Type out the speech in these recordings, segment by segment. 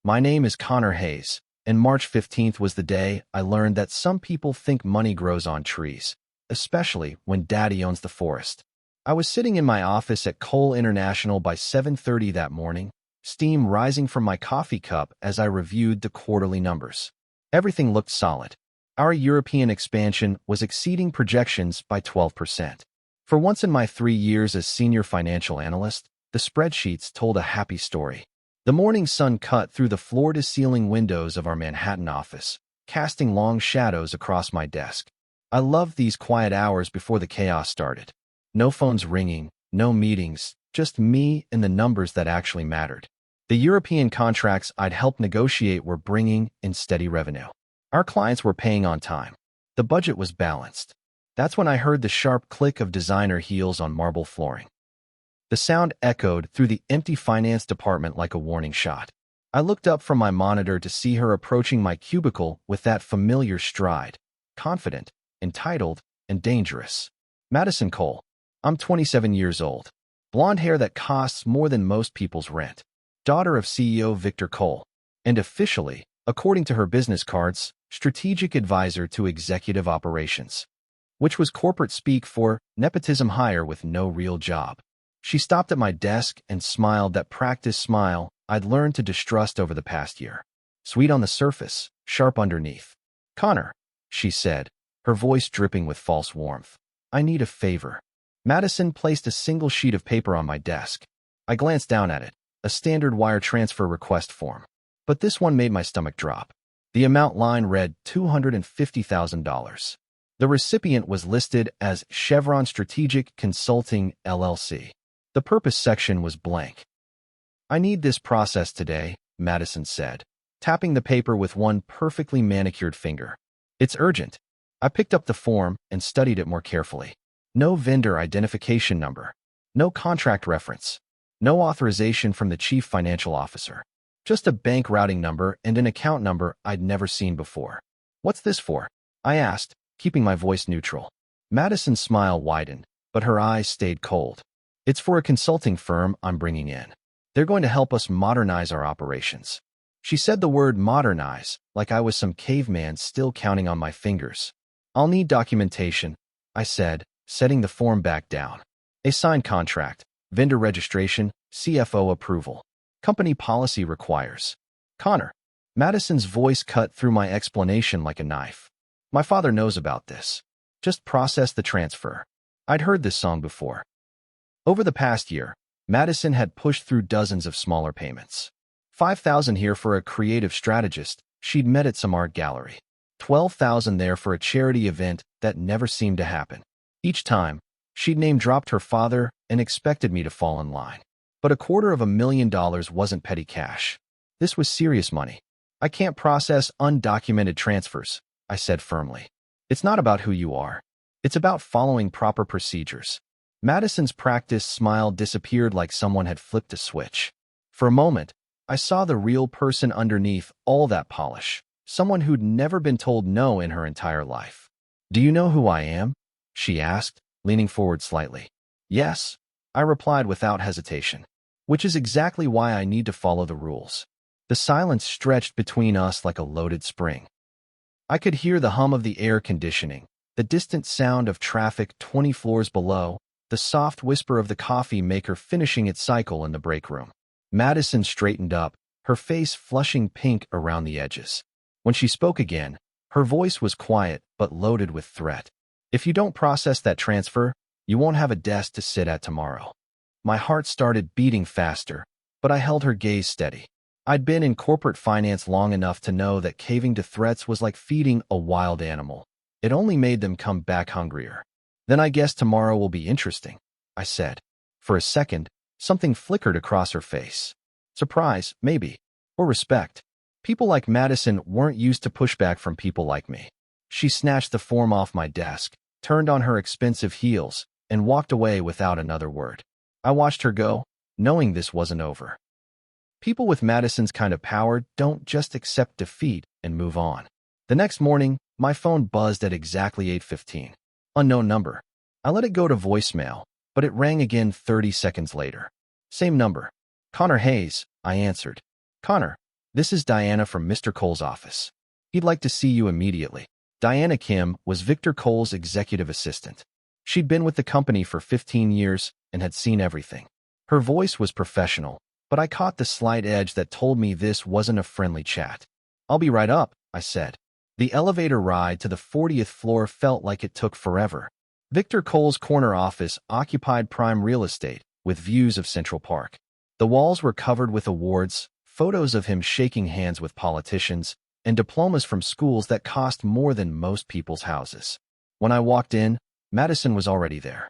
My name is Connor Hayes, and March 15th was the day I learned that some people think money grows on trees, especially when Daddy owns the forest. I was sitting in my office at Cole International by 7:30 that morning, steam rising from my coffee cup as I reviewed the quarterly numbers. Everything looked solid. Our European expansion was exceeding projections by 12%. For once in my 3 years as senior financial analyst, the spreadsheets told a happy story. The morning sun cut through the floor-to-ceiling windows of our Manhattan office, casting long shadows across my desk. I loved these quiet hours before the chaos started. No phones ringing, no meetings, just me and the numbers that actually mattered. The European contracts I'd helped negotiate were bringing in steady revenue. Our clients were paying on time. The budget was balanced. That's when I heard the sharp click of designer heels on marble flooring. The sound echoed through the empty finance department like a warning shot. I looked up from my monitor to see her approaching my cubicle with that familiar stride, confident, entitled, and dangerous. Madison Cole. I'm 27 years old. Blonde hair that costs more than most people's rent. Daughter of CEO Victor Cole. And officially, according to her business cards, strategic advisor to executive operations, which was corporate speak for nepotism hire with no real job. She stopped at my desk and smiled that practiced smile I'd learned to distrust over the past year. Sweet on the surface, sharp underneath. Connor, she said, her voice dripping with false warmth. I need a favor. Madison placed a single sheet of paper on my desk. I glanced down at it, a standard wire transfer request form. But this one made my stomach drop. The amount line read $250,000. The recipient was listed as Chevron Strategic Consulting, LLC. The purpose section was blank. I need this processed today, Madison said, tapping the paper with one perfectly manicured finger. It's urgent. I picked up the form and studied it more carefully. No vendor identification number. No contract reference. No authorization from the chief financial officer. Just a bank routing number and an account number I'd never seen before. What's this for? I asked, keeping my voice neutral. Madison's smile widened, but her eyes stayed cold. It's for a consulting firm I'm bringing in. They're going to help us modernize our operations. She said the word modernize, like I was some caveman still counting on my fingers. I'll need documentation, I said, setting the form back down. A signed contract, vendor registration, CFO approval. Company policy requires. Connor. Madison's voice cut through my explanation like a knife. My father knows about this. Just process the transfer. I'd heard this song before. Over the past year, Madison had pushed through dozens of smaller payments. $5,000 here for a creative strategist she'd met at some art gallery. $12,000 there for a charity event that never seemed to happen. Each time, she'd name-dropped her father and expected me to fall in line. But $250,000 wasn't petty cash. This was serious money. I can't process undocumented transfers, I said firmly. It's not about who you are. It's about following proper procedures. Madison's practiced smile disappeared like someone had flipped a switch. For a moment, I saw the real person underneath all that polish, someone who'd never been told no in her entire life. Do you know who I am? She asked, leaning forward slightly. Yes, I replied without hesitation, which is exactly why I need to follow the rules. The silence stretched between us like a loaded spring. I could hear the hum of the air conditioning, the distant sound of traffic 20 floors below, the soft whisper of the coffee maker finishing its cycle in the break room. Madison straightened up, her face flushing pink around the edges. When she spoke again, her voice was quiet but loaded with threat. If you don't process that transfer, you won't have a desk to sit at tomorrow. My heart started beating faster, but I held her gaze steady. I'd been in corporate finance long enough to know that caving to threats was like feeding a wild animal. It only made them come back hungrier. Then I guess tomorrow will be interesting, I said. For a second, something flickered across her face. Surprise, maybe, or respect. People like Madison weren't used to pushback from people like me. She snatched the form off my desk, turned on her expensive heels, and walked away without another word. I watched her go, knowing this wasn't over. People with Madison's kind of power don't just accept defeat and move on. The next morning, my phone buzzed at exactly 8:15. Unknown number. I let it go to voicemail, but it rang again 30 seconds later. Same number. Connor Hayes, I answered. Connor. "This is Diana from Mr. Cole's office. He'd like to see you immediately." Diana Kim was Victor Cole's executive assistant. She'd been with the company for 15 years and had seen everything. Her voice was professional, but I caught the slight edge that told me this wasn't a friendly chat. "I'll be right up," I said. The elevator ride to the 40th floor felt like it took forever. Victor Cole's corner office occupied prime real estate, with views of Central Park. The walls were covered with awards, photos of him shaking hands with politicians, and diplomas from schools that cost more than most people's houses. When I walked in, Madison was already there.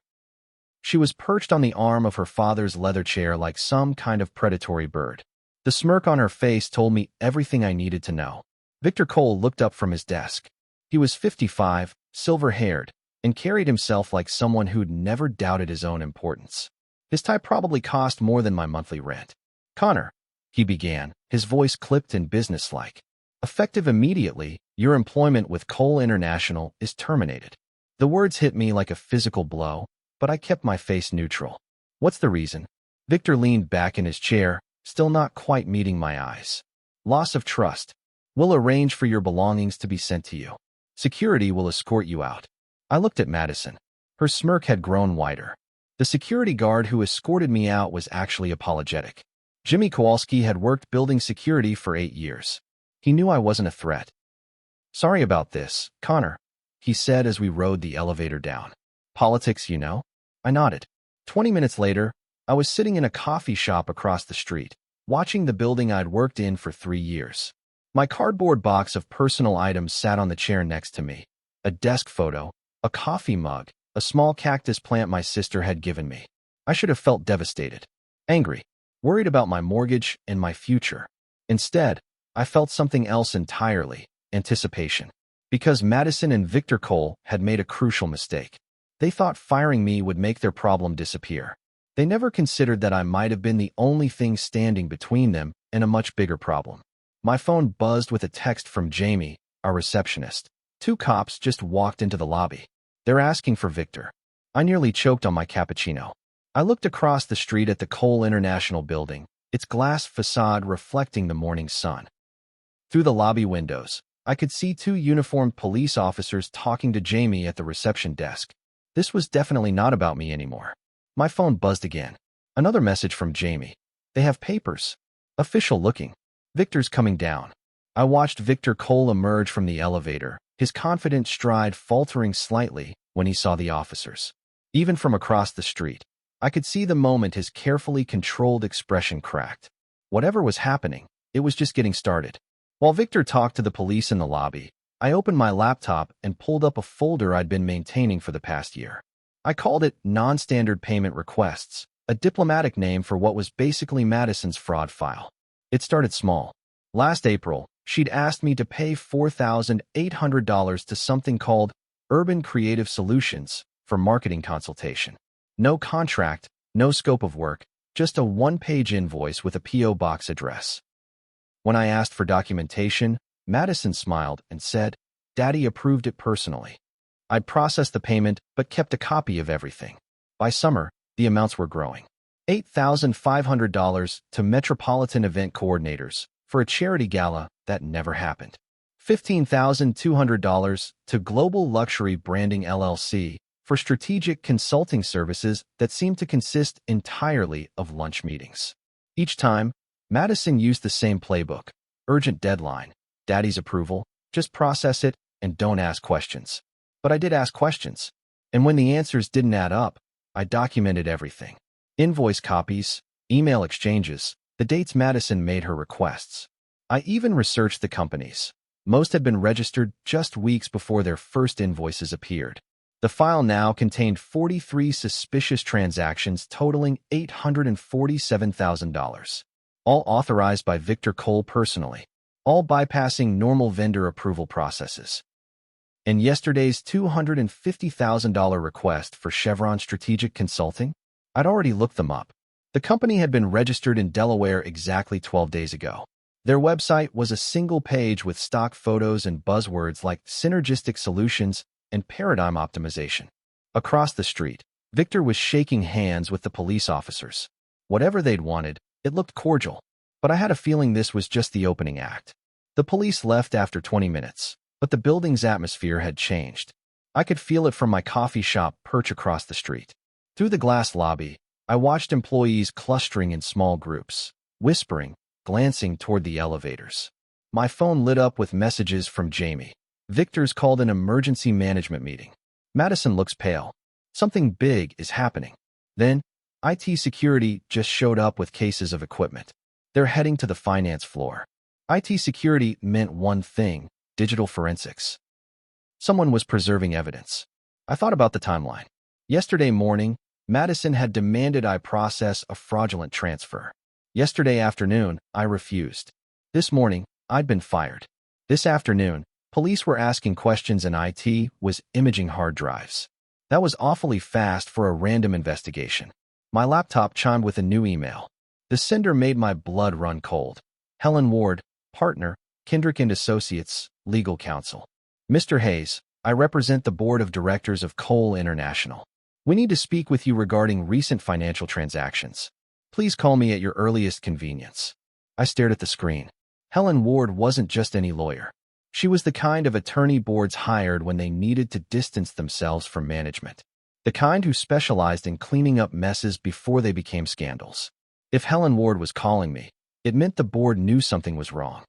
She was perched on the arm of her father's leather chair like some kind of predatory bird. The smirk on her face told me everything I needed to know. Victor Cole looked up from his desk. He was 55, silver-haired, and carried himself like someone who'd never doubted his own importance. His tie probably cost more than my monthly rent. "Connor," he began, his voice clipped and businesslike. "Effective immediately, your employment with Cole International is terminated." The words hit me like a physical blow, but I kept my face neutral. "What's the reason?" Victor leaned back in his chair, still not quite meeting my eyes. "Loss of trust. We'll arrange for your belongings to be sent to you. Security will escort you out." I looked at Madison. Her smirk had grown wider. The security guard who escorted me out was actually apologetic. Jimmy Kowalski had worked building security for 8 years. He knew I wasn't a threat. "Sorry about this, Connor," he said as we rode the elevator down. "Politics, you know?" I nodded. 20 minutes later, I was sitting in a coffee shop across the street, watching the building I'd worked in for 3 years. My cardboard box of personal items sat on the chair next to me. A desk photo, a coffee mug, a small cactus plant my sister had given me. I should have felt devastated, angry, worried about my mortgage and my future. Instead, I felt something else entirely: anticipation. Because Madison and Victor Cole had made a crucial mistake. They thought firing me would make their problem disappear. They never considered that I might have been the only thing standing between them and a much bigger problem. My phone buzzed with a text from Jamie, our receptionist. 2 cops just walked into the lobby. "They're asking for Victor." I nearly choked on my cappuccino. I looked across the street at the Cole International building, its glass facade reflecting the morning sun. Through the lobby windows, I could see 2 uniformed police officers talking to Jamie at the reception desk. This was definitely not about me anymore. My phone buzzed again. Another message from Jamie. "They have papers. Official looking. Victor's coming down." I watched Victor Cole emerge from the elevator, his confident stride faltering slightly when he saw the officers. Even from across the street, I could see the moment his carefully controlled expression cracked. Whatever was happening, it was just getting started. While Victor talked to the police in the lobby, I opened my laptop and pulled up a folder I'd been maintaining for the past year. I called it Non-Standard Payment Requests, a diplomatic name for what was basically Madison's fraud file. It started small. Last April, she'd asked me to pay $4,800 to something called Urban Creative Solutions for marketing consultation. No contract, no scope of work, just a 1-page invoice with a P.O. box address. When I asked for documentation, Madison smiled and said, "Daddy approved it personally." I'd processed the payment but kept a copy of everything. By summer, the amounts were growing. $8,500 to Metropolitan Event Coordinators for a charity gala that never happened. $15,200 to Global Luxury Branding LLC for strategic consulting services that seemed to consist entirely of lunch meetings. Each time, Madison used the same playbook: urgent deadline, daddy's approval, just process it and don't ask questions. But I did ask questions, and when the answers didn't add up, I documented everything. Invoice copies, email exchanges, the dates Madison made her requests. I even researched the companies. Most had been registered just weeks before their first invoices appeared. The file now contained 43 suspicious transactions totaling $847,000. All authorized by Victor Cole personally, all bypassing normal vendor approval processes. And yesterday's $250,000 request for Chevron Strategic Consulting? I'd already looked them up. The company had been registered in Delaware exactly 12 days ago. Their website was a single page with stock photos and buzzwords like synergistic solutions and paradigm optimization. Across the street, Victor was shaking hands with the police officers. Whatever they'd wanted, it looked cordial. But I had a feeling this was just the opening act. The police left after 20 minutes, but the building's atmosphere had changed. I could feel it from my coffee shop perch across the street. Through the glass lobby, I watched employees clustering in small groups, whispering, glancing toward the elevators. My phone lit up with messages from Jamie. Victor's called an emergency management meeting. Madison looks pale. Something big is happening. Then, IT security just showed up with cases of equipment. They're heading to the finance floor. IT security meant one thing: digital forensics. Someone was preserving evidence. I thought about the timeline. Yesterday morning, Madison had demanded I process a fraudulent transfer. Yesterday afternoon, I refused. This morning, I'd been fired. This afternoon, police were asking questions and IT was imaging hard drives. That was awfully fast for a random investigation. My laptop chimed with a new email. The sender made my blood run cold. Helen Ward, partner, Kendrick & Associates, legal counsel. Mr. Hayes, I represent the board of directors of Cole International. We need to speak with you regarding recent financial transactions. Please call me at your earliest convenience. I stared at the screen. Helen Ward wasn't just any lawyer. She was the kind of attorney boards hired when they needed to distance themselves from management. The kind who specialized in cleaning up messes before they became scandals. If Helen Ward was calling me, it meant the board knew something was wrong.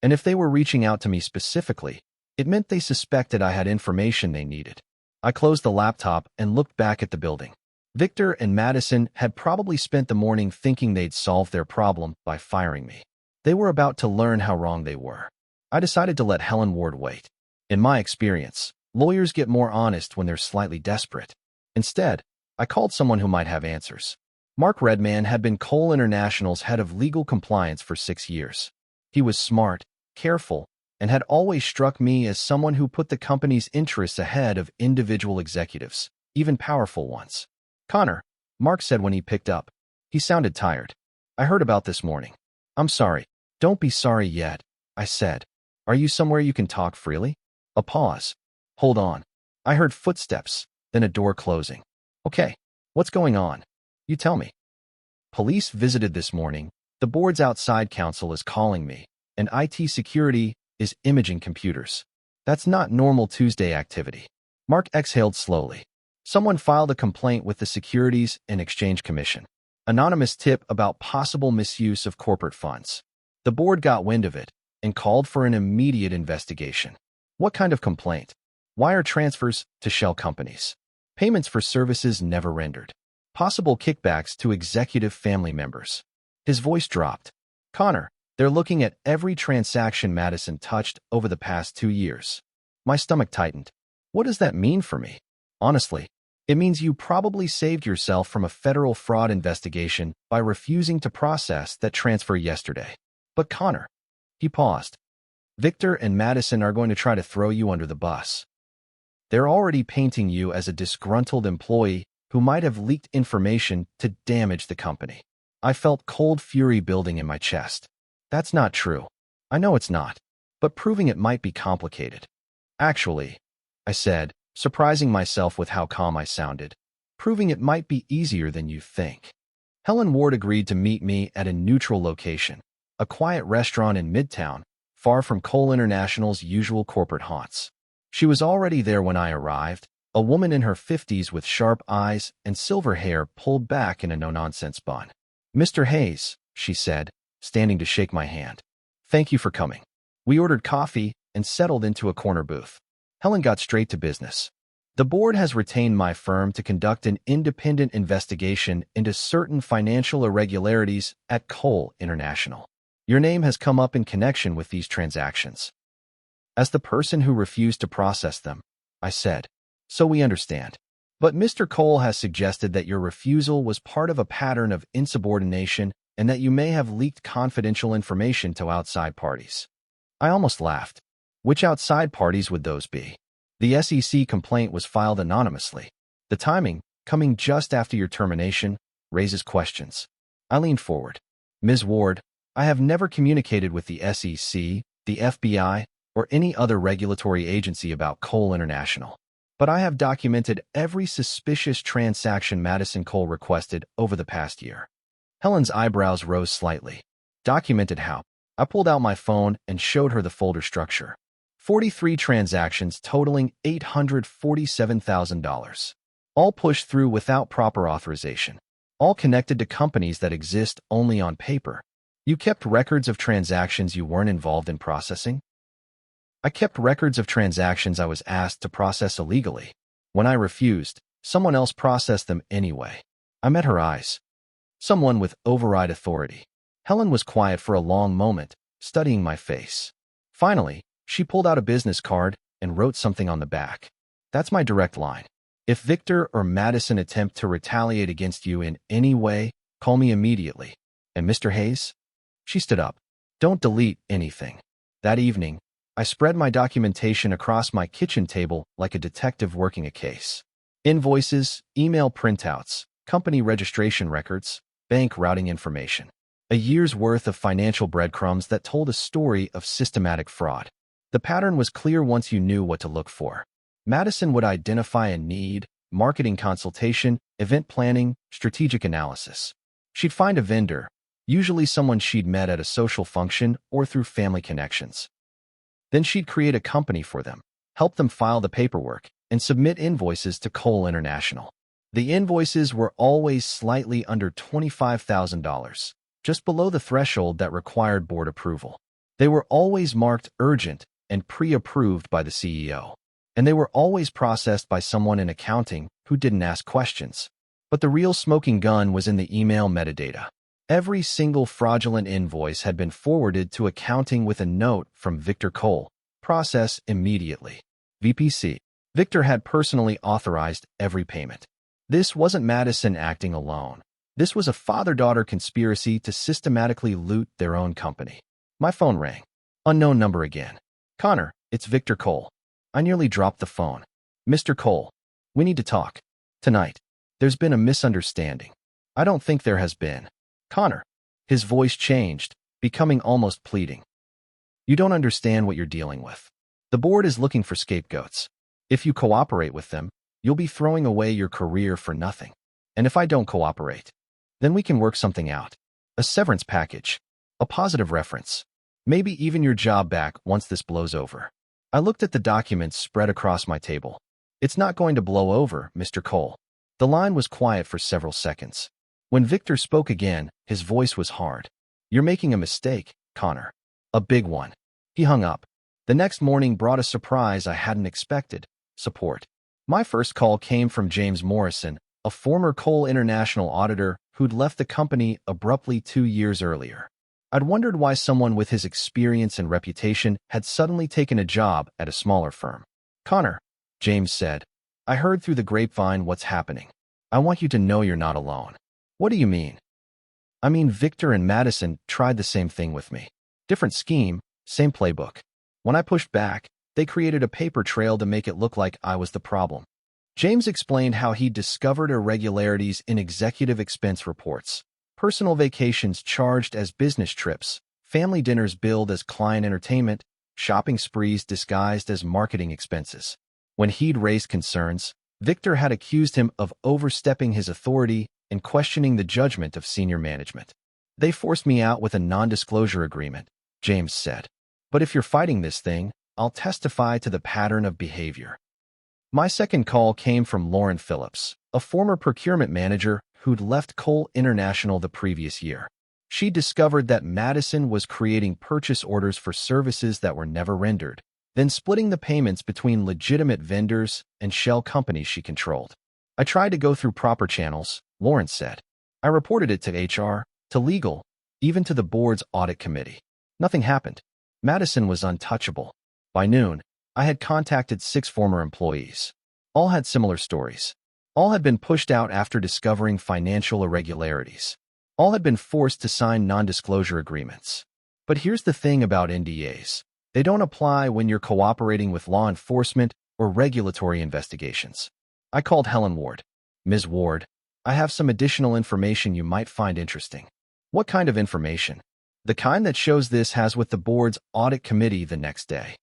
And if they were reaching out to me specifically, it meant they suspected I had information they needed. I closed the laptop and looked back at the building. Victor and Madison had probably spent the morning thinking they'd solved their problem by firing me. They were about to learn how wrong they were. I decided to let Helen Ward wait. In my experience, lawyers get more honest when they're slightly desperate. Instead, I called someone who might have answers. Mark Redman had been Cole International's head of legal compliance for 6 years. He was smart, careful, and had always struck me as someone who put the company's interests ahead of individual executives, even powerful ones. Connor, Mark said when he picked up. He sounded tired. I heard about this morning. I'm sorry. Don't be sorry yet, I said. Are you somewhere you can talk freely? A pause. Hold on. I heard footsteps, then a door closing. Okay, what's going on? You tell me. Police visited this morning. The board's outside counsel is calling me, and IT security is imaging computers. That's not normal Tuesday activity. Mark exhaled slowly. Someone filed a complaint with the Securities and Exchange Commission. Anonymous tip about possible misuse of corporate funds. The board got wind of it and called for an immediate investigation. What kind of complaint? Wire transfers to shell companies. Payments for services never rendered. Possible kickbacks to executive family members. His voice dropped. Connor, they're looking at every transaction Madison touched over the past 2 years. My stomach tightened. What does that mean for me? Honestly, it means you probably saved yourself from a federal fraud investigation by refusing to process that transfer yesterday. But Connor, he paused. Victor and Madison are going to try to throw you under the bus. They're already painting you as a disgruntled employee who might have leaked information to damage the company. I felt cold fury building in my chest. That's not true. I know it's not, but proving it might be complicated. Actually, I said, surprising myself with how calm I sounded, proving it might be easier than you think. Helen Ward agreed to meet me at a neutral location, a quiet restaurant in Midtown, far from Cole International's usual corporate haunts. She was already there when I arrived, a woman in her 50s with sharp eyes and silver hair pulled back in a no-nonsense bun. Mr. Hayes, she said, standing to shake my hand. Thank you for coming. We ordered coffee and settled into a corner booth. Helen got straight to business. The board has retained my firm to conduct an independent investigation into certain financial irregularities at Cole International. Your name has come up in connection with these transactions. As the person who refused to process them, I said, so we understand. But Mr. Cole has suggested that your refusal was part of a pattern of insubordination and that you may have leaked confidential information to outside parties. I almost laughed. Which outside parties would those be? The SEC complaint was filed anonymously. The timing, coming just after your termination, raises questions. I leaned forward. Ms. Ward, I have never communicated with the SEC, the FBI, or any other regulatory agency about Cole International. But I have documented every suspicious transaction Madison Cole requested over the past year. Helen's eyebrows rose slightly. Documented how. I pulled out my phone and showed her the folder structure. 43 transactions totaling $847,000. All pushed through without proper authorization. All connected to companies that exist only on paper. You kept records of transactions you weren't involved in processing? I kept records of transactions I was asked to process illegally. When I refused, someone else processed them anyway. I met her eyes. Someone with override authority. Helen was quiet for a long moment, studying my face. Finally, she pulled out a business card and wrote something on the back. That's my direct line. If Victor or Madison attempt to retaliate against you in any way, call me immediately. And Mr. Hayes? She stood up. Don't delete anything. That evening, I spread my documentation across my kitchen table like a detective working a case. Invoices, email printouts, company registration records, bank routing information. A year's worth of financial breadcrumbs that told a story of systematic fraud. The pattern was clear once you knew what to look for. Madison would identify a need, marketing consultation, event planning, strategic analysis. She'd find a vendor, usually someone she'd met at a social function or through family connections. Then she'd create a company for them, help them file the paperwork, and submit invoices to Cole International. The invoices were always slightly under $25,000, just below the threshold that required board approval. They were always marked urgent and pre-approved by the CEO. And they were always processed by someone in accounting who didn't ask questions. But the real smoking gun was in the email metadata. Every single fraudulent invoice had been forwarded to accounting with a note from Victor Cole. Process immediately. VPC. Victor had personally authorized every payment. This wasn't Madison acting alone. This was a father-daughter conspiracy to systematically loot their own company. My phone rang. Unknown number again. Connor, it's Victor Cole. I nearly dropped the phone. Mr. Cole, we need to talk. Tonight. There's been a misunderstanding. I don't think there has been. Connor. His voice changed, becoming almost pleading. You don't understand what you're dealing with. The board is looking for scapegoats. If you cooperate with them, you'll be throwing away your career for nothing. And if I don't cooperate, then we can work something out. A severance package. A positive reference. Maybe even your job back once this blows over. I looked at the documents spread across my table. It's not going to blow over, Mr. Cole. The line was quiet for several seconds. When Victor spoke again, his voice was hard. You're making a mistake, Connor. A big one. He hung up. The next morning brought a surprise I hadn't expected. Support. My first call came from James Morrison, a former Cole International auditor who'd left the company abruptly 2 years earlier. I'd wondered why someone with his experience and reputation had suddenly taken a job at a smaller firm. Connor, James said, I heard through the grapevine what's happening. I want you to know you're not alone. What do you mean? I mean, Victor and Madison tried the same thing with me. Different scheme, same playbook. When I pushed back, they created a paper trail to make it look like I was the problem. James explained how he discovered irregularities in executive expense reports, personal vacations charged as business trips, family dinners billed as client entertainment, shopping sprees disguised as marketing expenses. When he'd raised concerns, Victor had accused him of overstepping his authority and questioning the judgment of senior management. They forced me out with a non-disclosure agreement, James said. But if you're fighting this thing, I'll testify to the pattern of behavior. My second call came from Lauren Phillips, a former procurement manager who'd left Cole International the previous year. She discovered that Madison was creating purchase orders for services that were never rendered, then splitting the payments between legitimate vendors and shell companies she controlled. I tried to go through proper channels, Lauren said. I reported it to HR, to legal, even to the board's audit committee. Nothing happened. Madison was untouchable. By noon, I had contacted 6 former employees. All had similar stories. All had been pushed out after discovering financial irregularities. All had been forced to sign non-disclosure agreements. But here's the thing about NDAs. They don't apply when you're cooperating with law enforcement or regulatory investigations. I called Helen Ward. Ms. Ward, I have some additional information you might find interesting. What kind of information? The kind that shows this has with the board's audit committee the next day.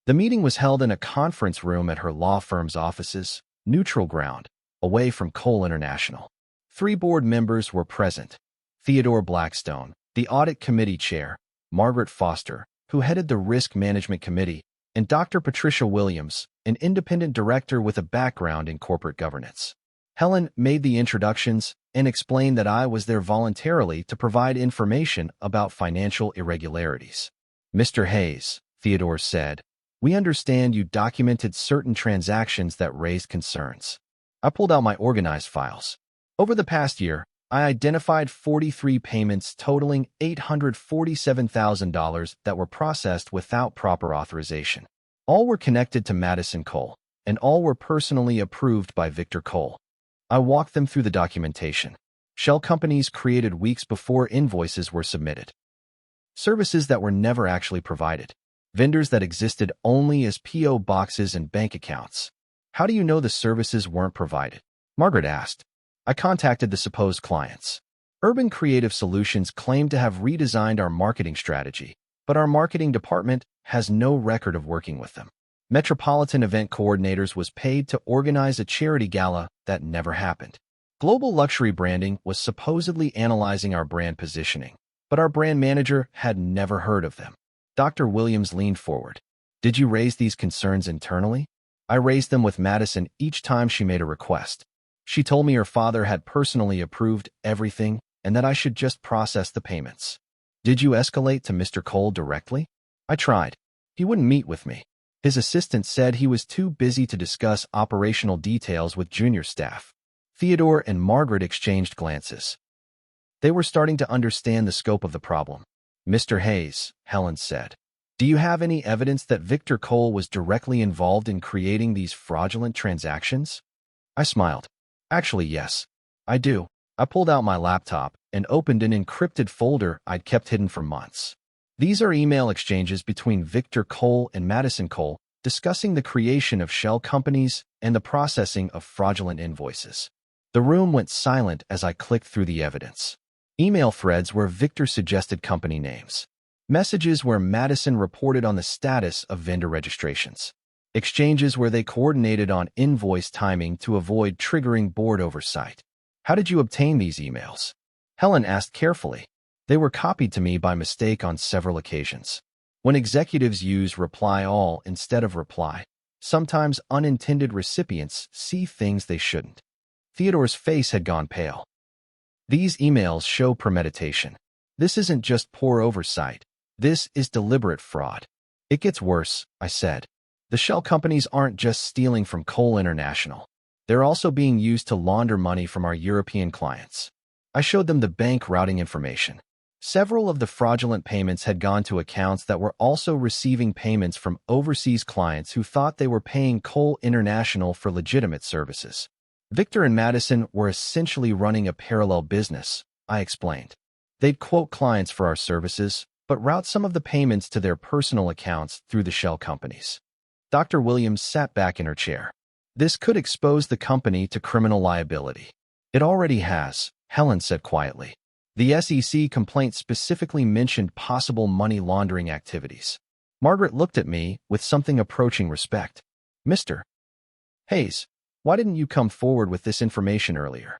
The meeting was held in a conference room at her law firm's offices, neutral ground, away from Cole International. 3 board members were present. Theodore Blackstone, The audit committee chair, Margaret Foster, who headed the risk management committee, and Dr. Patricia Williams, an independent director with a background in corporate governance. Helen made the introductions and explained that I was there voluntarily to provide information about financial irregularities. Mr. Hayes, Theodore said, we understand you documented certain transactions that raised concerns. I pulled out my organized files. Over the past year, I identified 43 payments totaling $847,000 that were processed without proper authorization. All were connected to Madison Cole, and all were personally approved by Victor Cole. I walked them through the documentation. Shell companies created weeks before invoices were submitted. Services that were never actually provided. Vendors that existed only as P.O. boxes and bank accounts. How do you know the services weren't provided? Margaret asked. I contacted the supposed clients. Urban Creative Solutions claimed to have redesigned our marketing strategy, but our marketing department has no record of working with them. Metropolitan Event Coordinators was paid to organize a charity gala that never happened. Global Luxury Branding was supposedly analyzing our brand positioning, but our brand manager had never heard of them. Dr. Williams leaned forward. Did you raise these concerns internally? I raised them with Madison each time she made a request. She told me her father had personally approved everything and that I should just process the payments. Did you escalate to Mr. Cole directly? I tried. He wouldn't meet with me. His assistant said he was too busy to discuss operational details with junior staff. Theodore and Margaret exchanged glances. They were starting to understand the scope of the problem. Mr. Hayes, Helen said, do you have any evidence that Victor Cole was directly involved in creating these fraudulent transactions? I smiled. Actually, yes, I do. I pulled out my laptop and opened an encrypted folder I'd kept hidden for months. These are email exchanges between Victor Cole and Madison Cole discussing the creation of shell companies and the processing of fraudulent invoices. The room went silent as I clicked through the evidence. Email threads where Victor suggested company names. Messages where Madison reported on the status of vendor registrations. Exchanges where they coordinated on invoice timing to avoid triggering board oversight. How did you obtain these emails? Helen asked carefully. They were copied to me by mistake on several occasions. When executives use reply all instead of reply, sometimes unintended recipients see things they shouldn't. Theodore's face had gone pale. These emails show premeditation. This isn't just poor oversight. This is deliberate fraud. It gets worse, I said. The shell companies aren't just stealing from Cole International. They're also being used to launder money from our European clients. I showed them the bank routing information. Several of the fraudulent payments had gone to accounts that were also receiving payments from overseas clients who thought they were paying Cole International for legitimate services. Victor and Madison were essentially running a parallel business, I explained. They'd quote clients for our services, but route some of the payments to their personal accounts through the shell companies. Dr. Williams sat back in her chair. This could expose the company to criminal liability. It already has, Helen said quietly. The SEC complaint specifically mentioned possible money laundering activities. Margaret looked at me with something approaching respect. Mr. Hayes, why didn't you come forward with this information earlier?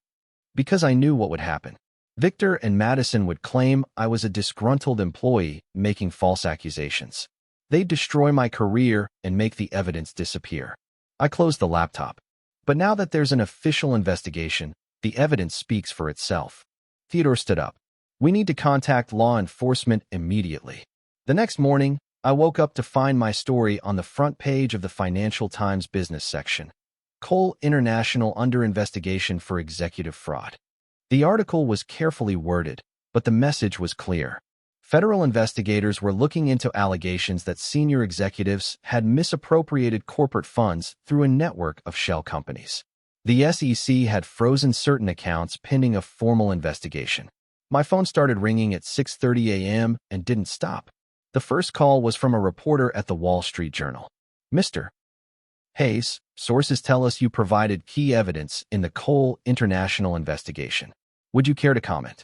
Because I knew what would happen. Victor and Madison would claim I was a disgruntled employee making false accusations. They'd destroy my career and make the evidence disappear. I closed the laptop. But now that there's an official investigation, the evidence speaks for itself. Theodore stood up. We need to contact law enforcement immediately. The next morning, I woke up to find my story on the front page of the Financial Times business section. Cole International under investigation for executive fraud. The article was carefully worded, but the message was clear. Federal investigators were looking into allegations that senior executives had misappropriated corporate funds through a network of shell companies. The SEC had frozen certain accounts pending a formal investigation. My phone started ringing at 6:30 a.m. and didn't stop. The first call was from a reporter at the Wall Street Journal. Mr. Hayes, sources tell us you provided key evidence in the Cole International investigation. Would you care to comment?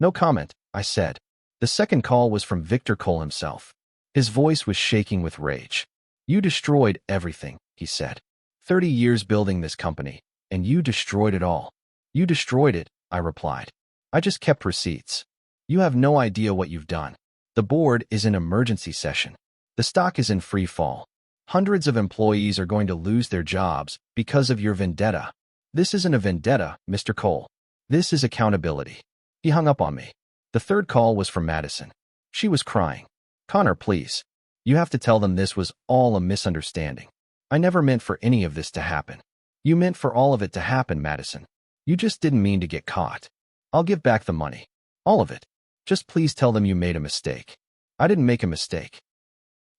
No comment, I said. The second call was from Victor Cole himself. His voice was shaking with rage. You destroyed everything, he said. 30 years building this company, and you destroyed it all. You destroyed it, I replied. I just kept receipts. You have no idea what you've done. The board is in emergency session. The stock is in free fall. Hundreds of employees are going to lose their jobs because of your vendetta. This isn't a vendetta, Mr. Cole. This is accountability. He hung up on me. The third call was from Madison. She was crying. Connor, please. You have to tell them this was all a misunderstanding. I never meant for any of this to happen. You meant for all of it to happen, Madison. You just didn't mean to get caught. I'll give back the money. All of it. Just please tell them you made a mistake. I didn't make a mistake.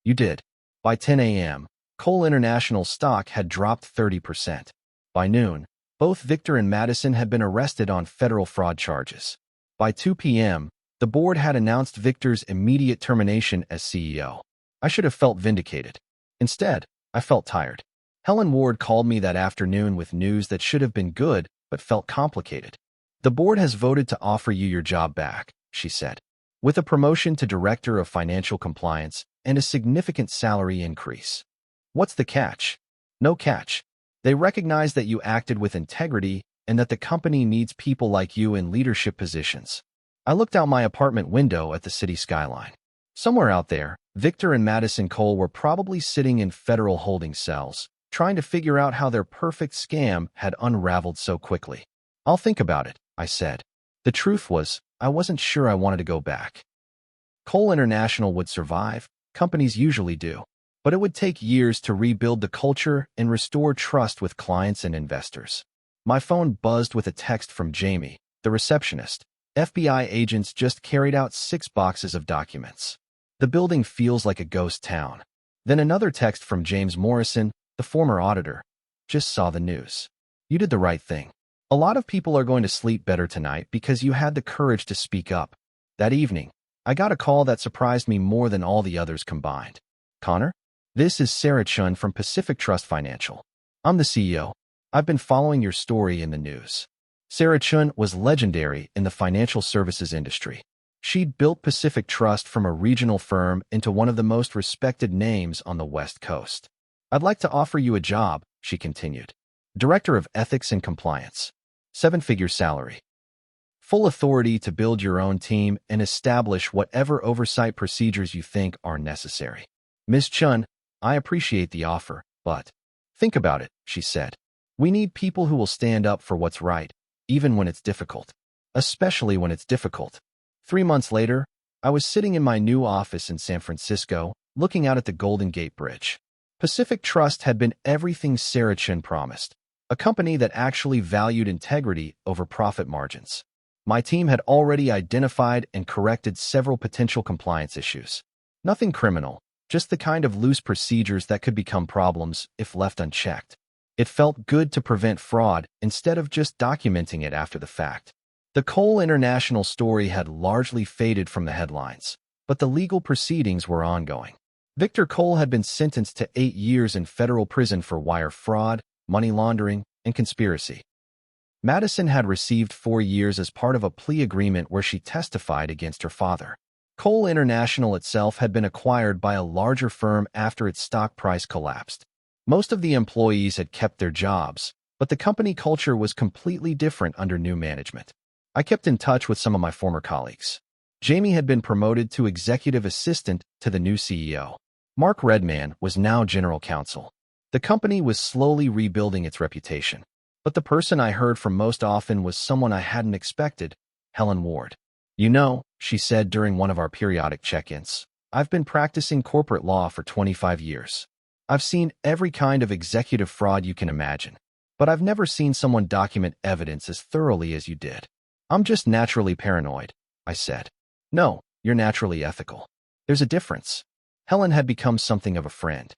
You did. By 10 a.m., Cole International stock had dropped 30%. By noon, both Victor and Madison had been arrested on federal fraud charges. By 2 p.m., the board had announced Victor's immediate termination as CEO. I should have felt vindicated. Instead, I felt tired. Helen Ward called me that afternoon with news that should have been good but felt complicated. The board has voted to offer you your job back, she said, with a promotion to Director of Financial Compliance and a significant salary increase. What's the catch? No catch. They recognize that you acted with integrity and that the company needs people like you in leadership positions. I looked out my apartment window at the city skyline. Somewhere out there, Victor and Madison Cole were probably sitting in federal holding cells, trying to figure out how their perfect scam had unraveled so quickly. I'll think about it, I said. The truth was, I wasn't sure I wanted to go back. Cole International would survive. Companies usually do. But it would take years to rebuild the culture and restore trust with clients and investors. My phone buzzed with a text from Jamie, the receptionist. FBI agents just carried out 6 boxes of documents. The building feels like a ghost town. Then another text from James Morrison, the former auditor. Just saw the news. You did the right thing. A lot of people are going to sleep better tonight because you had the courage to speak up. That evening, I got a call that surprised me more than all the others combined. Connor? This is Sarah Chun from Pacific Trust Financial. I'm the CEO. I've been following your story in the news. Sarah Chun was legendary in the financial services industry. She'd built Pacific Trust from a regional firm into one of the most respected names on the West Coast. I'd like to offer you a job, she continued. Director of Ethics and Compliance. 7-figure salary. Full authority to build your own team and establish whatever oversight procedures you think are necessary. Ms. Chun, I appreciate the offer, but think about it, she said. We need people who will stand up for what's right, even when it's difficult. Especially when it's difficult. 3 months later, I was sitting in my new office in San Francisco, looking out at the Golden Gate Bridge. Pacific Trust had been everything Sarah Chun promised, a company that actually valued integrity over profit margins. My team had already identified and corrected several potential compliance issues. Nothing criminal, just the kind of loose procedures that could become problems if left unchecked. It felt good to prevent fraud instead of just documenting it after the fact. The Cole International story had largely faded from the headlines, but the legal proceedings were ongoing. Victor Cole had been sentenced to 8 years in federal prison for wire fraud, money laundering, and conspiracy. Madison had received 4 years as part of a plea agreement where she testified against her father. Cole International itself had been acquired by a larger firm after its stock price collapsed. Most of the employees had kept their jobs, but the company culture was completely different under new management. I kept in touch with some of my former colleagues. Jamie had been promoted to executive assistant to the new CEO. Mark Redman was now general counsel. The company was slowly rebuilding its reputation. But the person I heard from most often was someone I hadn't expected, Helen Ward. You know, she said during one of our periodic check-ins, I've been practicing corporate law for 25 years. I've seen every kind of executive fraud you can imagine, but I've never seen someone document evidence as thoroughly as you did. I'm just naturally paranoid, I said. No, you're naturally ethical. There's a difference. Helen had become something of a friend.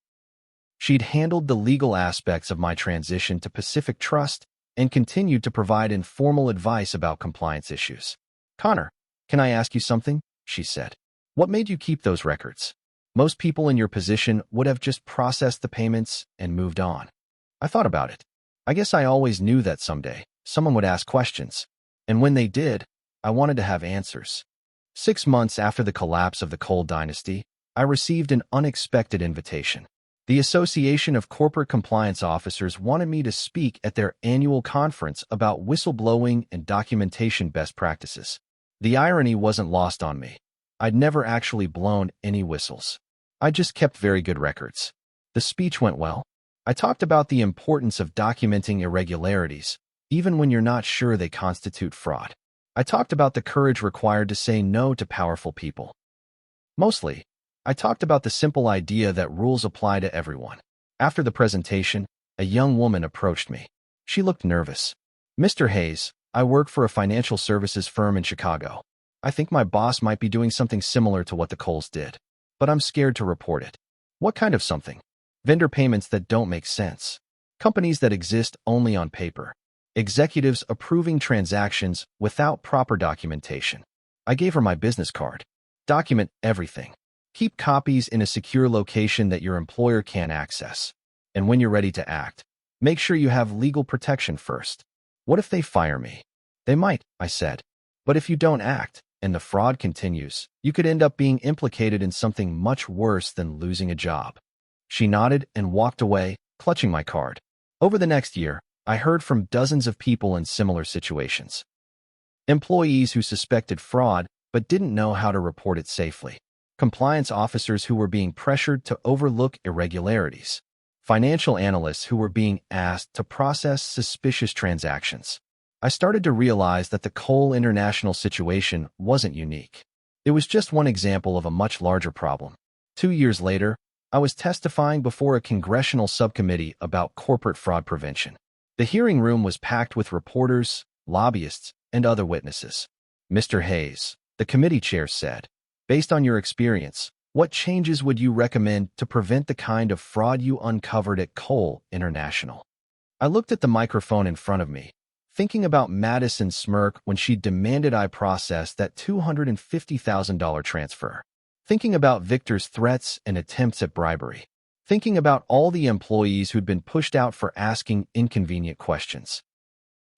She'd handled the legal aspects of my transition to Pacific Trust and continued to provide informal advice about compliance issues. Connor, can I ask you something? She said. What made you keep those records? Most people in your position would have just processed the payments and moved on. I thought about it. I guess I always knew that someday someone would ask questions. And when they did, I wanted to have answers. 6 months after the collapse of the Cole dynasty, I received an unexpected invitation. The Association of Corporate Compliance Officers wanted me to speak at their annual conference about whistleblowing and documentation best practices. The irony wasn't lost on me. I'd never actually blown any whistles. I just kept very good records. The speech went well. I talked about the importance of documenting irregularities, even when you're not sure they constitute fraud. I talked about the courage required to say no to powerful people. Mostly, I talked about the simple idea that rules apply to everyone. After the presentation, a young woman approached me. She looked nervous. "Mr. Hayes, I work for a financial services firm in Chicago. I think my boss might be doing something similar to what the Coles did, but I'm scared to report it." "What kind of something?" "Vendor payments that don't make sense. Companies that exist only on paper. Executives approving transactions without proper documentation." I gave her my business card. "Document everything. Keep copies in a secure location that your employer can't access. And when you're ready to act, make sure you have legal protection first." "What if they fire me?" "They might," I said. "But if you don't act, and the fraud continues, you could end up being implicated in something much worse than losing a job." She nodded and walked away, clutching my card. Over the next year, I heard from dozens of people in similar situations. Employees who suspected fraud but didn't know how to report it safely. Compliance officers who were being pressured to overlook irregularities. Financial analysts who were being asked to process suspicious transactions. I started to realize that the Cole International situation wasn't unique. It was just one example of a much larger problem. 2 years later, I was testifying before a congressional subcommittee about corporate fraud prevention. The hearing room was packed with reporters, lobbyists, and other witnesses. "Mr. Hayes," the committee chair said, "based on your experience, what changes would you recommend to prevent the kind of fraud you uncovered at Cole International?" I looked at the microphone in front of me, thinking about Madison's smirk when she demanded I process that $250,000 transfer. Thinking about Victor's threats and attempts at bribery. Thinking about all the employees who'd been pushed out for asking inconvenient questions.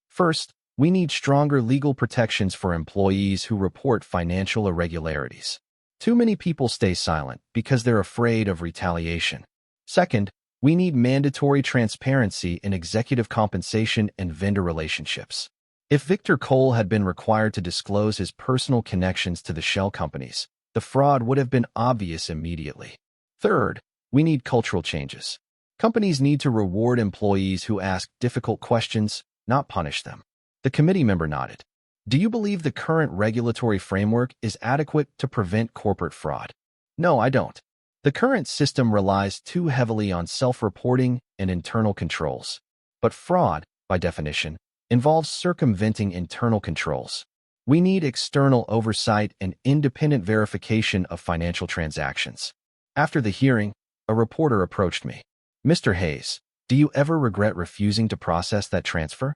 First, we need stronger legal protections for employees who report financial irregularities. Too many people stay silent because they're afraid of retaliation. Second, we need mandatory transparency in executive compensation and vendor relationships. If Victor Cole had been required to disclose his personal connections to the shell companies, the fraud would have been obvious immediately. Third, we need cultural changes. Companies need to reward employees who ask difficult questions, not punish them. The committee member nodded. "Do you believe the current regulatory framework is adequate to prevent corporate fraud?" "No, I don't. The current system relies too heavily on self-reporting and internal controls. But fraud, by definition, involves circumventing internal controls. We need external oversight and independent verification of financial transactions." After the hearing, a reporter approached me. "Mr. Hayes, do you ever regret refusing to process that transfer?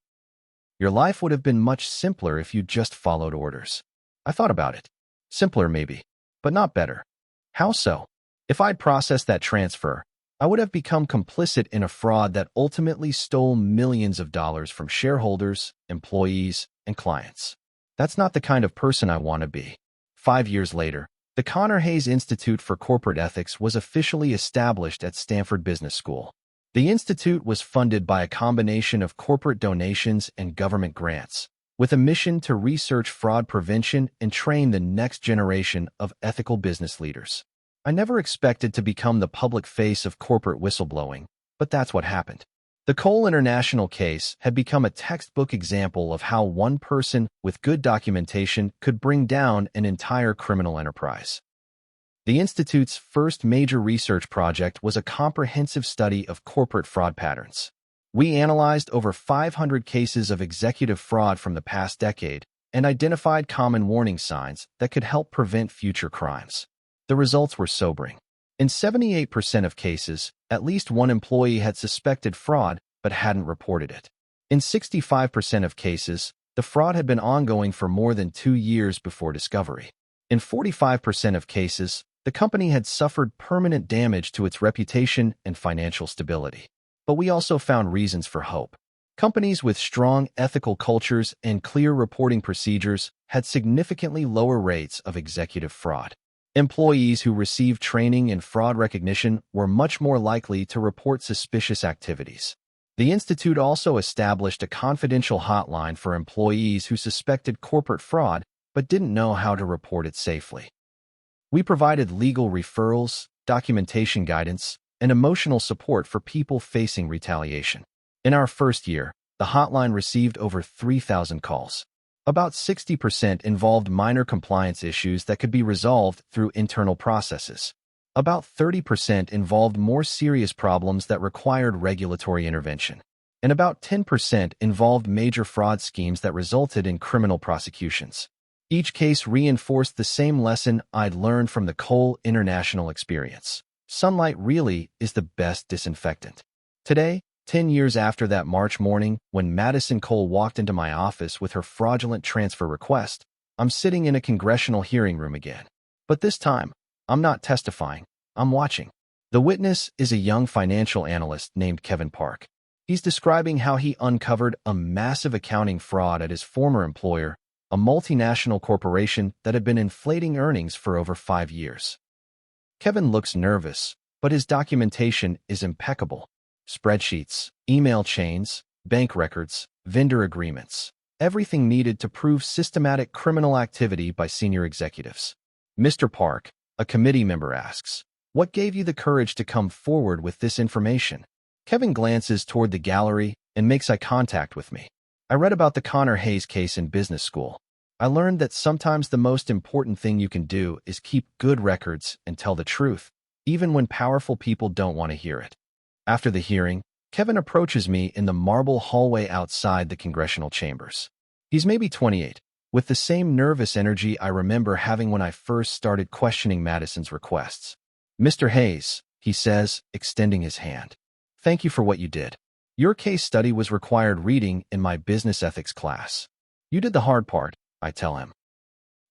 Your life would have been much simpler if you just followed orders." I thought about it. Simpler maybe, but not better. How so? If I'd processed that transfer, I would have become complicit in a fraud that ultimately stole millions of dollars from shareholders, employees, and clients. That's not the kind of person I want to be. 5 years later, the Connor Hayes Institute for Corporate Ethics was officially established at Stanford Business School. The institute was funded by a combination of corporate donations and government grants, with a mission to research fraud prevention and train the next generation of ethical business leaders. I never expected to become the public face of corporate whistleblowing, but that's what happened. The Cole International case had become a textbook example of how one person with good documentation could bring down an entire criminal enterprise. The Institute's first major research project was a comprehensive study of corporate fraud patterns. We analyzed over 500 cases of executive fraud from the past decade and identified common warning signs that could help prevent future crimes. The results were sobering. In 78% of cases, at least one employee had suspected fraud but hadn't reported it. In 65% of cases, the fraud had been ongoing for more than 2 years before discovery. In 45% of cases, the company had suffered permanent damage to its reputation and financial stability. But we also found reasons for hope. Companies with strong ethical cultures and clear reporting procedures had significantly lower rates of executive fraud. Employees who received training in fraud recognition were much more likely to report suspicious activities. The Institute also established a confidential hotline for employees who suspected corporate fraud but didn't know how to report it safely. We provided legal referrals, documentation guidance, and emotional support for people facing retaliation. In our first year, the hotline received over 3,000 calls. About 60% involved minor compliance issues that could be resolved through internal processes. About 30% involved more serious problems that required regulatory intervention. And about 10% involved major fraud schemes that resulted in criminal prosecutions. Each case reinforced the same lesson I'd learned from the Cole International experience. Sunlight really is the best disinfectant. Today, 10 years after that March morning when Madison Cole walked into my office with her fraudulent transfer request, I'm sitting in a congressional hearing room again. But this time, I'm not testifying, I'm watching. The witness is a young financial analyst named Kevin Park. He's describing how he uncovered a massive accounting fraud at his former employer, a multinational corporation that had been inflating earnings for over 5 years. Kevin looks nervous, but his documentation is impeccable. Spreadsheets, email chains, bank records, vendor agreements, everything needed to prove systematic criminal activity by senior executives. Mr. Park, a committee member asks, "What gave you the courage to come forward with this information?" Kevin glances toward the gallery and makes eye contact with me. "I read about the Connor Hayes case in business school. I learned that sometimes the most important thing you can do is keep good records and tell the truth, even when powerful people don't want to hear it." After the hearing, Kevin approaches me in the marble hallway outside the congressional chambers. He's maybe 28, with the same nervous energy I remember having when I first started questioning Madison's requests. "Mr. Hayes," he says, extending his hand. "Thank you for what you did. Your case study was required reading in my business ethics class. You did the hard part," I tell him.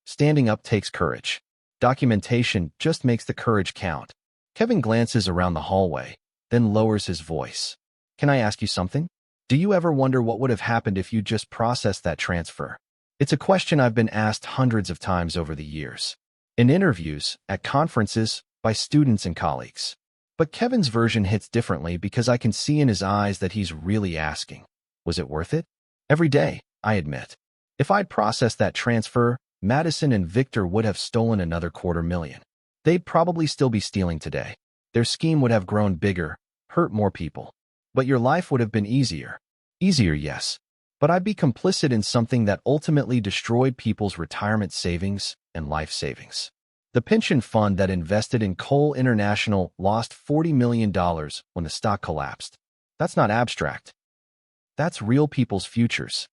Standing up takes courage. Documentation just makes the courage count. Kevin glances around the hallway, then lowers his voice. "Can I ask you something? Do you ever wonder what would have happened if you just processed that transfer?" It's a question I've been asked hundreds of times over the years. In interviews, at conferences, by students and colleagues. But Kevin's version hits differently because I can see in his eyes that he's really asking, was it worth it? Every day, I admit. If I'd processed that transfer, Madison and Victor would have stolen another $250,000. They'd probably still be stealing today. Their scheme would have grown bigger, hurt more people. But your life would have been easier. Easier, yes. But I'd be complicit in something that ultimately destroyed people's retirement savings and life savings. The pension fund that invested in Cole International lost $40 million when the stock collapsed. That's not abstract. That's real people's futures.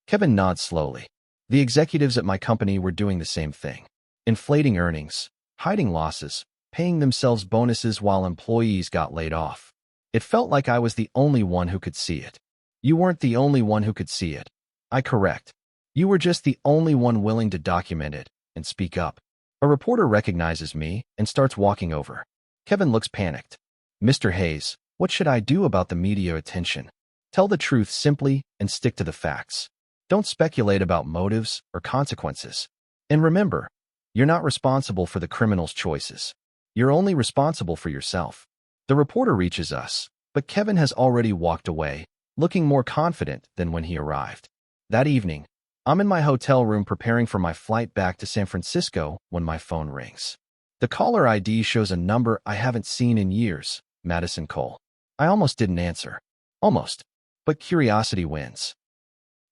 Kevin nods slowly. The executives at my company were doing the same thing. Inflating earnings, hiding losses, paying themselves bonuses while employees got laid off. It felt like I was the only one who could see it. You weren't the only one who could see it. I correct. You were just the only one willing to document it and speak up. A reporter recognizes me and starts walking over. Kevin looks panicked. "Mr. Hayes, what should I do about the media attention?" Tell the truth simply and stick to the facts. Don't speculate about motives or consequences. And remember, you're not responsible for the criminal's choices. You're only responsible for yourself. The reporter reaches us, but Kevin has already walked away, looking more confident than when he arrived. That evening, I'm in my hotel room preparing for my flight back to San Francisco when my phone rings. The caller ID shows a number I haven't seen in years, Madison Cole. I almost didn't answer. Almost. But curiosity wins.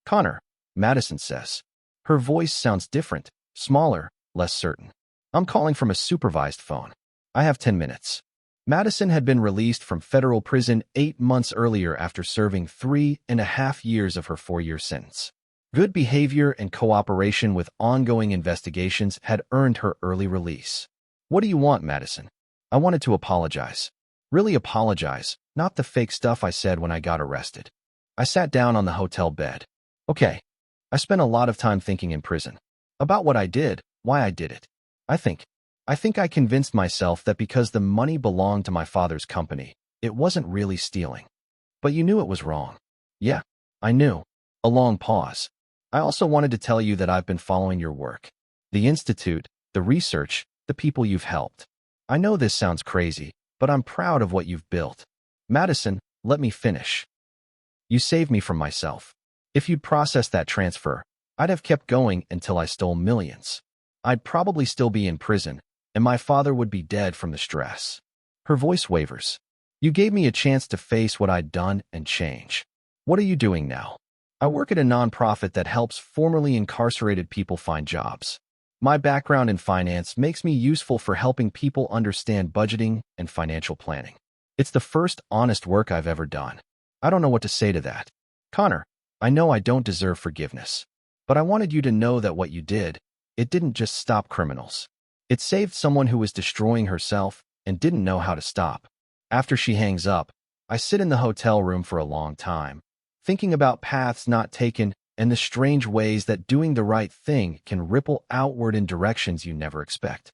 "Connor," Madison says. Her voice sounds different, smaller, less certain. "I'm calling from a supervised phone. I have 10 minutes. Madison had been released from federal prison 8 months earlier after serving 3.5 years of her 4-year sentence. Good behavior and cooperation with ongoing investigations had earned her early release. "What do you want, Madison?" I wanted to apologize. Really apologize, not the fake stuff I said when I got arrested. I sat down on the hotel bed. Okay, I spent a lot of time thinking in prison. About what I did, why I did it. I think I convinced myself that because the money belonged to my father's company, it wasn't really stealing. But you knew it was wrong. Yeah, I knew. A long pause. I also wanted to tell you that I've been following your work. The Institute, the research, the people you've helped. I know this sounds crazy, but I'm proud of what you've built. Madison, let me finish. You saved me from myself. If you'd processed that transfer, I'd have kept going until I stole millions. I'd probably still be in prison, and my father would be dead from the stress. Her voice wavers. You gave me a chance to face what I'd done and change. What are you doing now? I work at a nonprofit that helps formerly incarcerated people find jobs. My background in finance makes me useful for helping people understand budgeting and financial planning. It's the first honest work I've ever done. I don't know what to say to that. Connor, I know I don't deserve forgiveness, but I wanted you to know that what you did, it didn't just stop criminals. It saved someone who was destroying herself and didn't know how to stop. After she hangs up, I sit in the hotel room for a long time, thinking about paths not taken and the strange ways that doing the right thing can ripple outward in directions you never expect.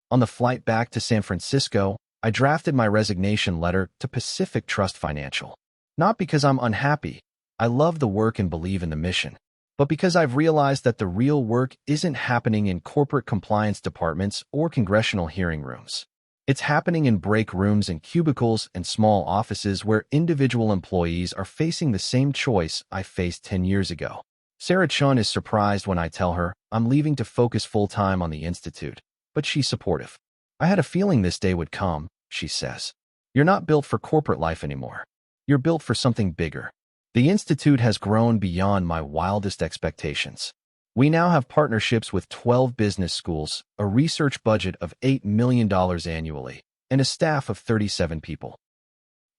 On the flight back to San Francisco, I drafted my resignation letter to Pacific Trust Financial. Not because I'm unhappy, I love the work and believe in the mission, but because I've realized that the real work isn't happening in corporate compliance departments or congressional hearing rooms. It's happening in break rooms and cubicles and small offices where individual employees are facing the same choice I faced 10 years ago. Sarah Chun is surprised when I tell her I'm leaving to focus full-time on the Institute, but she's supportive. I had a feeling this day would come, she says. You're not built for corporate life anymore. You're built for something bigger. The Institute has grown beyond my wildest expectations. We now have partnerships with 12 business schools, a research budget of $8 million annually, and a staff of 37 people.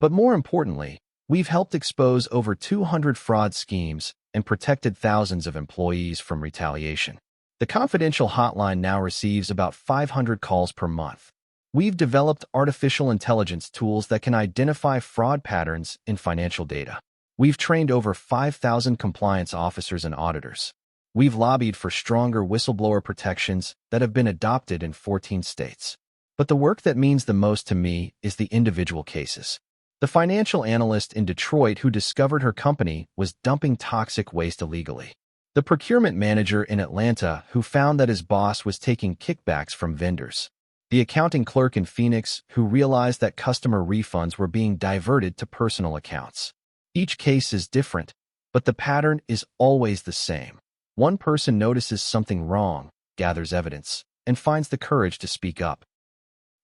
But more importantly, we've helped expose over 200 fraud schemes and protected thousands of employees from retaliation. The confidential hotline now receives about 500 calls per month. We've developed artificial intelligence tools that can identify fraud patterns in financial data. We've trained over 5,000 compliance officers and auditors. We've lobbied for stronger whistleblower protections that have been adopted in 14 states. But the work that means the most to me is the individual cases. The financial analyst in Detroit who discovered her company was dumping toxic waste illegally. The procurement manager in Atlanta who found that his boss was taking kickbacks from vendors. The accounting clerk in Phoenix who realized that customer refunds were being diverted to personal accounts. Each case is different, but the pattern is always the same. One person notices something wrong, gathers evidence, and finds the courage to speak up.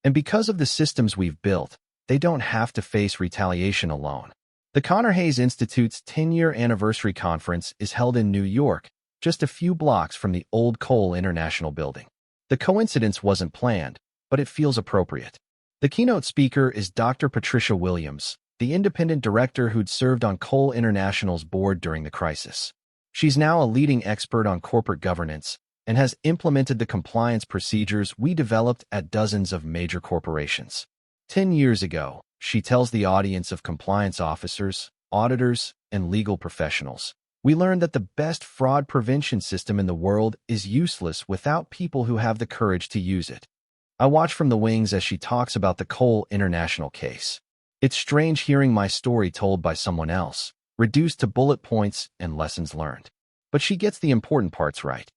And because of the systems we've built, they don't have to face retaliation alone. The Connor Hayes Institute's 10-year anniversary conference is held in New York, just a few blocks from the old Cole International Building. The coincidence wasn't planned, but it feels appropriate. The keynote speaker is Dr. Patricia Williams, the independent director who'd served on Cole International's board during the crisis. She's now a leading expert on corporate governance and has implemented the compliance procedures we developed at dozens of major corporations. 10 years ago, she tells the audience of compliance officers, auditors, and legal professionals, we learned that the best fraud prevention system in the world is useless without people who have the courage to use it. I watch from the wings as she talks about the Cole International case. It's strange hearing my story told by someone else, reduced to bullet points and lessons learned. But she gets the important parts right.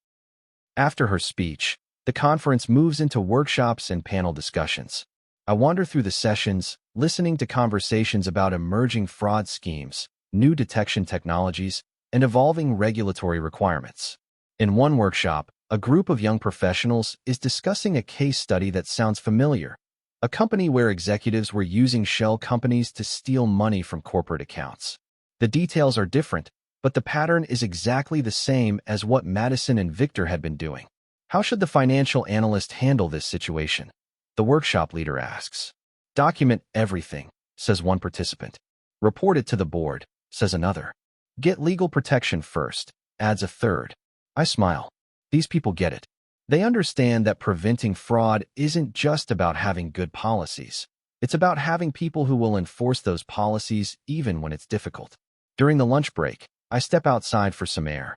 After her speech, the conference moves into workshops and panel discussions. I wander through the sessions, listening to conversations about emerging fraud schemes, new detection technologies, and evolving regulatory requirements. In one workshop, a group of young professionals is discussing a case study that sounds familiar, a company where executives were using shell companies to steal money from corporate accounts. The details are different, but the pattern is exactly the same as what Madison and Victor had been doing. How should the financial analyst handle this situation? The workshop leader asks. Document everything, says one participant. Report it to the board, says another. Get legal protection first, adds a third. I smile. These people get it. They understand that preventing fraud isn't just about having good policies. It's about having people who will enforce those policies even when it's difficult. During the lunch break, I step outside for some air.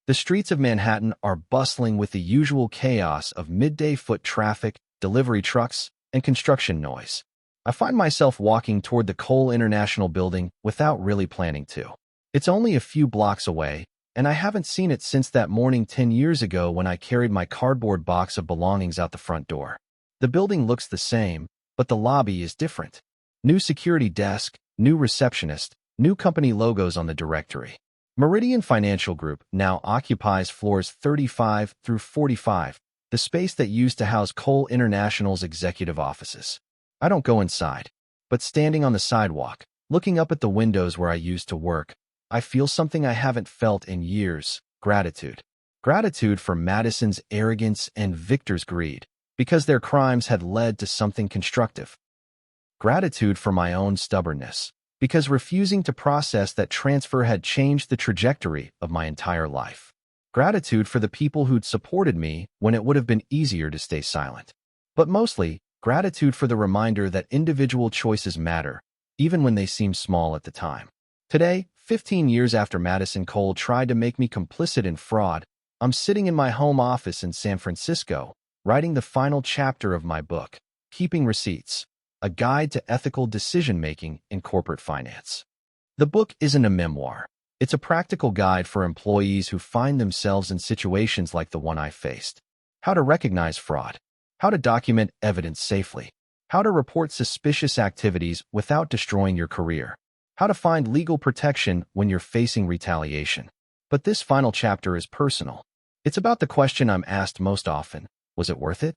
The streets of Manhattan are bustling with the usual chaos of midday foot traffic, delivery trucks, and construction noise. I find myself walking toward the Cole International Building without really planning to. It's only a few blocks away, and I haven't seen it since that morning 10 years ago when I carried my cardboard box of belongings out the front door. The building looks the same, but the lobby is different. New security desk, new receptionist, new company logos on the directory. Meridian Financial Group now occupies floors 35 through 45, the space that used to house Cole International's executive offices. I don't go inside, but standing on the sidewalk, looking up at the windows where I used to work, I feel something I haven't felt in years: gratitude. Gratitude for Madison's arrogance and Victor's greed, because their crimes had led to something constructive. Gratitude for my own stubbornness, because refusing to process that transfer had changed the trajectory of my entire life. Gratitude for the people who'd supported me when it would have been easier to stay silent. But mostly, gratitude for the reminder that individual choices matter, even when they seem small at the time. Today, 15 years after Madison Cole tried to make me complicit in fraud, I'm sitting in my home office in San Francisco, writing the final chapter of my book, Keeping Receipts: A Guide to Ethical Decision-Making in Corporate Finance. The book isn't a memoir. It's a practical guide for employees who find themselves in situations like the one I faced. How to recognize fraud, how to document evidence safely, how to report suspicious activities without destroying your career, how to find legal protection when you're facing retaliation. But this final chapter is personal. It's about the question I'm asked most often: was it worth it?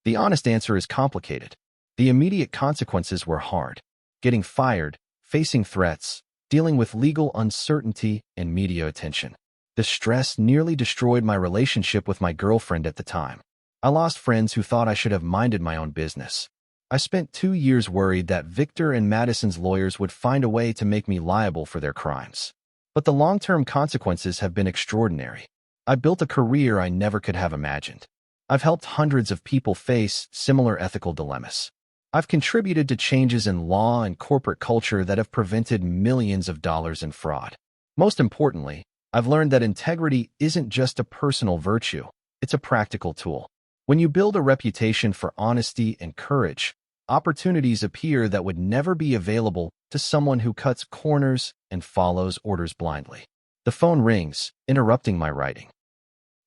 The honest answer is complicated. The immediate consequences were hard: getting fired, facing threats, dealing with legal uncertainty and media attention. The stress nearly destroyed my relationship with my girlfriend at the time. I lost friends who thought I should have minded my own business. I spent 2 years worried that Victor and Madison's lawyers would find a way to make me liable for their crimes. But the long-term consequences have been extraordinary. I built a career I never could have imagined. I've helped hundreds of people face similar ethical dilemmas. I've contributed to changes in law and corporate culture that have prevented millions of dollars in fraud. Most importantly, I've learned that integrity isn't just a personal virtue, it's a practical tool. When you build a reputation for honesty and courage, opportunities appear that would never be available to someone who cuts corners and follows orders blindly. The phone rings, interrupting my writing.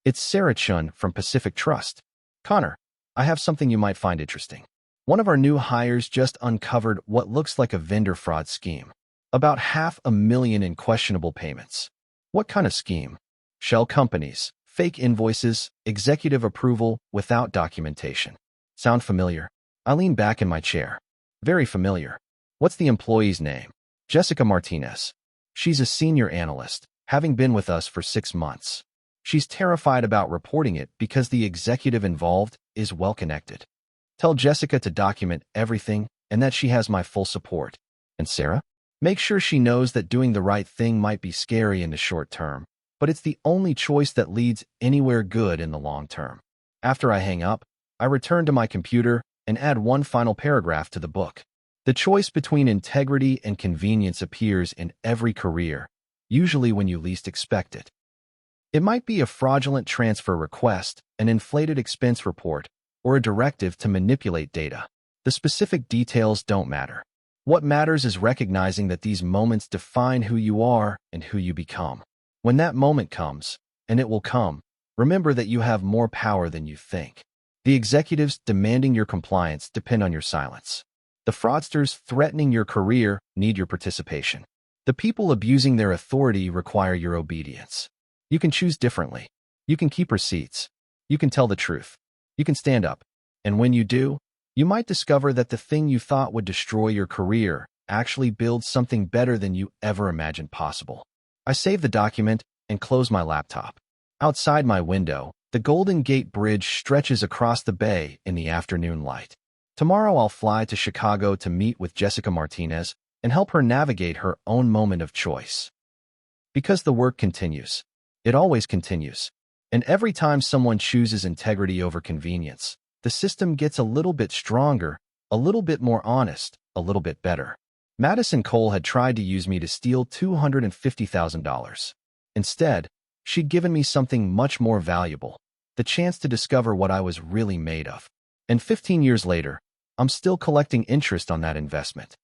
It's Sarah Chun from Pacific Trust. Connor, I have something you might find interesting. One of our new hires just uncovered what looks like a vendor fraud scheme. About $500,000 in questionable payments. What kind of scheme? Shell companies, fake invoices, executive approval without documentation. Sound familiar? I lean back in my chair. Very familiar. What's the employee's name? Jessica Martinez. She's a senior analyst, having been with us for 6 months. She's terrified about reporting it because the executive involved is well-connected. Tell Jessica to document everything and that she has my full support. And Sarah? Make sure she knows that doing the right thing might be scary in the short term, but it's the only choice that leads anywhere good in the long term. After I hang up, I return to my computer and add one final paragraph to the book. The choice between integrity and convenience appears in every career, usually when you least expect it. It might be a fraudulent transfer request, an inflated expense report, or a directive to manipulate data. The specific details don't matter. What matters is recognizing that these moments define who you are and who you become. When that moment comes, and it will come, remember that you have more power than you think. The executives demanding your compliance depend on your silence. The fraudsters threatening your career need your participation. The people abusing their authority require your obedience. You can choose differently. You can keep receipts. You can tell the truth. You can stand up. And when you do, you might discover that the thing you thought would destroy your career actually builds something better than you ever imagined possible. I save the document and close my laptop. Outside my window, the Golden Gate Bridge stretches across the bay in the afternoon light. Tomorrow I'll fly to Chicago to meet with Jessica Martinez and help her navigate her own moment of choice. Because the work continues. It always continues. And every time someone chooses integrity over convenience, the system gets a little bit stronger, a little bit more honest, a little bit better. Madison Cole had tried to use me to steal $250,000. Instead, she'd given me something much more valuable, the chance to discover what I was really made of. And 15 years later, I'm still collecting interest on that investment.